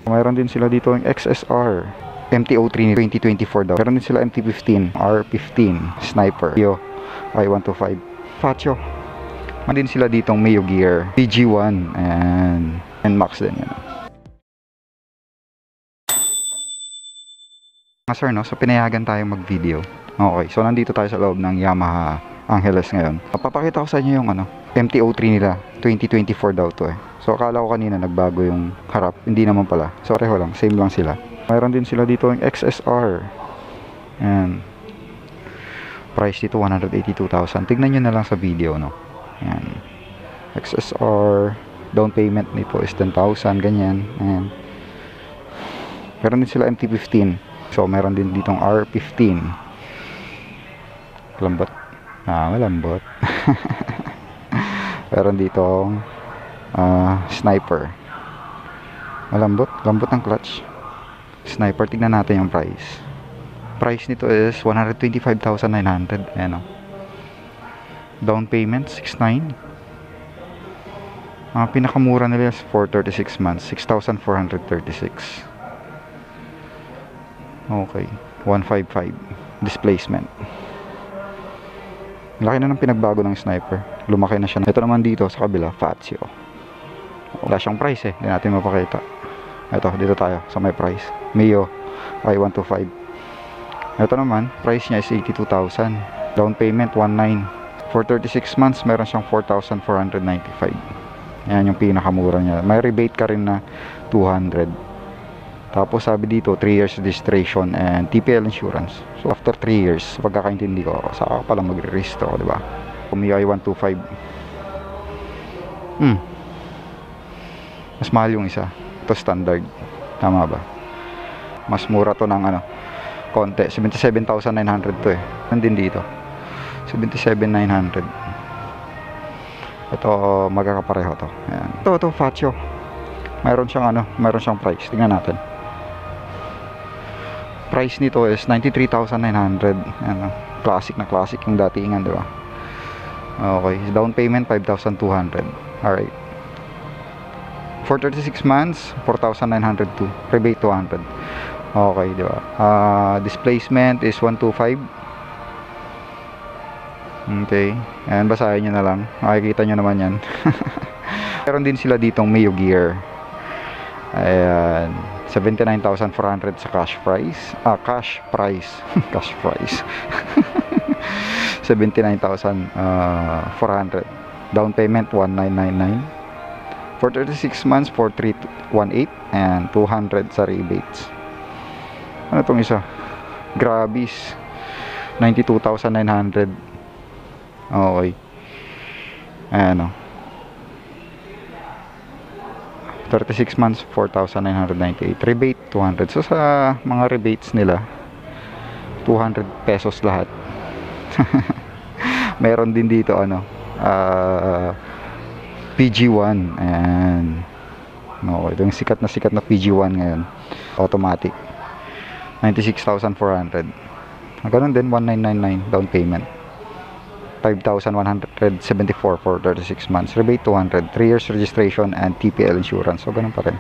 Mayroon din sila dito yung XSR MT-03 2024 daw. Meron din sila MT-15 R15 Sniper Yo I-125 Faccio. Meron din sila ditong Mayo Gear PG1 and Max din yan. Sir, no? So pinayagan tayo mag-video. Okay, so nandito tayo sa loob ng Yamaha Angeles ngayon. Papakita ko sa inyo yung MT-03 nila 2024 daw to eh. So akala ko kanina nagbago yung harap, hindi naman pala. So pareho lang, same lang sila. Mayroon din sila dito yung XSR. Ayan. Price dito 182,000. Tignan nyo na lang sa video, no. Ayan. XSR, down payment nito is 10,000, ganyan. Ayan. Meron din sila MT-15. So meron din ditong R15. Lambot. Malambot. Meron ditong Sniper. Malambot, lambot ng clutch. Sniper, tignan natin yung price. Price nito is 125,900. Ayan o. Down payment 6,900. Pinakamura nila is 436 months, 6,436. Okay, 155 displacement. Laki na ng pinagbago ng Sniper. Lumaki na siya. Ito naman dito sa kabila, Faccio. Wala siyang price eh, hindi natin mapakita. Ito, dito tayo sa may price. Mio I-125. Ito naman, price niya is 82,000. Down payment 19,000. For 36 months, meron siyang 4,495. Yan yung pinakamura niya. May rebate ka rin na 200. Tapos sabi dito 3 years registration and TPL insurance. So after 3 years, pagkakaintindi ko, saka ka pala magre-register ko, diba? Mio I-125. Mas mahal yung isa. Ito standard. Tama ba? Mas mura to ng konti. 77,900 to eh. Nandun dito. 77,900. Ito magkakapareho to. Ayan. Ito Faccio. Mayroon siyang price. Tingnan natin. Price nito is 93,900. Classic na classic yung datingan, di ba? Okay, down payment 5,200. Alright. For 36 months, 4,902. Rebate 200. Okay, di ba? Displacement is 125. Okay. Ayan, basahin nyo na lang. Makikita nyo naman yan. Meron din sila ditong Mayo Gear. Ayan. 79,400 sa cash price. Cash price. Cash price. 79,400. Down payment 1,999. For 36 months 4,318 and 200 sa rebates. Ano tong isa? Grabis 92,900. Okay. Ayan o. 36 months 4,998. Rebate 200. So sa mga rebates nila 200 pesos lahat. Meron din dito PG1 and ito yung sikat na PG1 ngayon, automatic 96,400. Ganun din 1,999 down payment, 5,174 for 36 months, rebate 200, 3 years registration and TPL insurance. So ganun pa rin.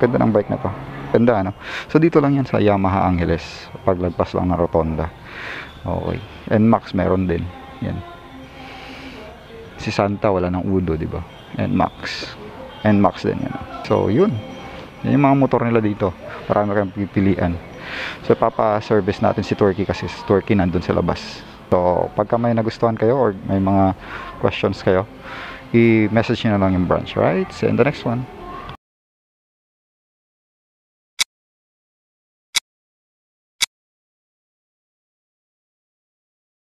Ganda ng bike na to, ganda So dito lang yan sa Yamaha Angeles, paglagpas lang ng rotonda. Okay, and Max meron din yan. Si Santa wala ng udo, di ba? And Max din yan. So yun yung mga motor nila dito, marami kayong pipilian. So papa-service natin si Turkey kasi si Turkey nandun sa labas. So pagka may nagustuhan kayo or may mga questions kayo, i-message nyo na lang yung branch, right? See you in the next one.